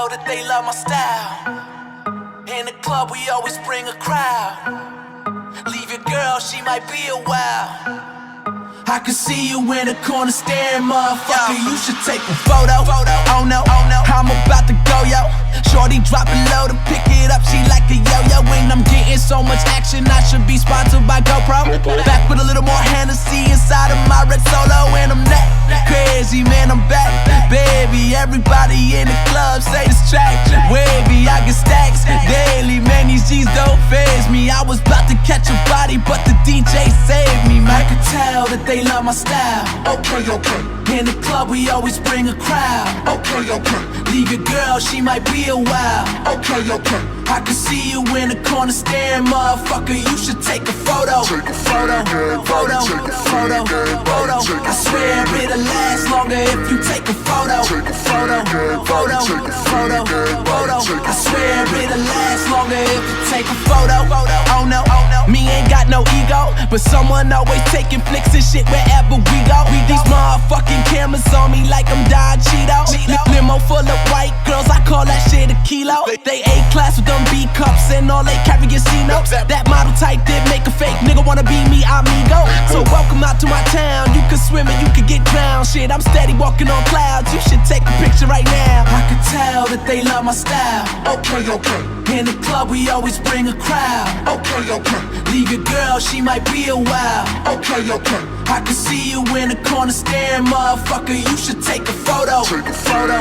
tell that they love my style. In the club, we always bring a crowd. Leave your girl, she might be a while. I can see you in the corner staring, motherfucker. You should take a photo. Oh no, I'm about to go, yo. Shorty dropping low to pick it up, she like a yo-yo. And I'm getting so much action, I should be sponsored by GoPro. Back with a little more Hennessy inside of my red Solo. And I'm that crazy, man, I'm back. Baby, everybody in the club say this track wavy, I get stacks daily. Man, these G's don't faze me. I was about to catch a body, but the DJ saved me. I could tell that they love my style. Okay. In the club, we always bring a crowd. Okay. Leave your girl, she might be a while. Okay. I can see you in the corner staring, motherfucker. You should take a photo. Photo. I swear it'll last longer if you take a photo. Photo. I swear it'll last longer if you take a photo. Oh no, me ain't got no ego, but someone always taking flicks and shit wherever we go. These motherfucking cameras on me like I'm Don Cheeto. Limo full of white girls, I call that shit a kilo. They A-class with them B cups and all they carry is C-notes. That model type did make a fake nigga wanna be me, amigo. So welcome out to my town. You can swim and you can get drowned. Shit, I'm steady walking on clouds. You should take a picture right now. I can tell that they love my style. Okay. In the club, we always bring a crowd. Okay. Leave your girl, she might be a while. Okay. I can see you in the corner staring, motherfucker. You should take a photo. Photo.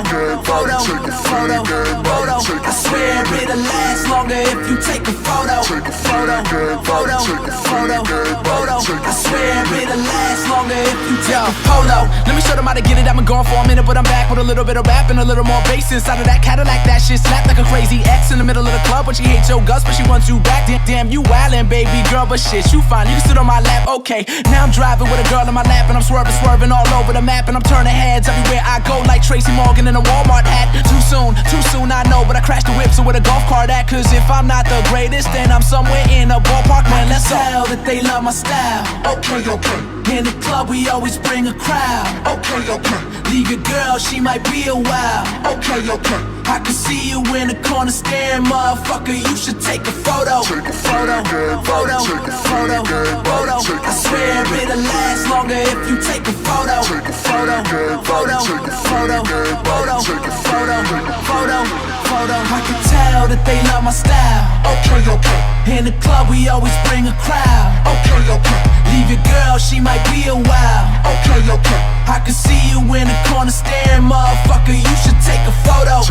I swear it'll last longer if you take a photo. Photo. I swear it'll last longer if you take a photo. Let me show them how to get it. I've been gone for a minute, but I'm back with a little bit of rap and a little more bass inside of that Cadillac. That shit slapped like a crazy ex in the middle of the club, but she hates your guts, but she wants you back. Damn, you wildin', baby girl, but shit, you fine. You can sit on my lap, okay. Now I'm driving with a girl in my lap, and I'm swerving all over the map, and I'm turning heads everywhere I go like Tracy Morgan in a Walmart hat. Too soon, I know, but I crashed the whip, so with a golf cart at. Cause if I'm not the greatest, then I'm somewhere in a ballpark, man, let's go. Tell that they love my style. Okay. In the club, we always bring a crowd. Okay. Leave your girl, she might be a while. Okay. I can see you in the corner staring, motherfucker. You should take a photo. Photo. I swear it'll last longer if you take a photo. Photo. I can tell that they love my style. Okay. In the club, we always bring a crowd. Okay. Leave your girl, she might be a while. Okay. I can see you in the corner staring, motherfucker. You should take a photo.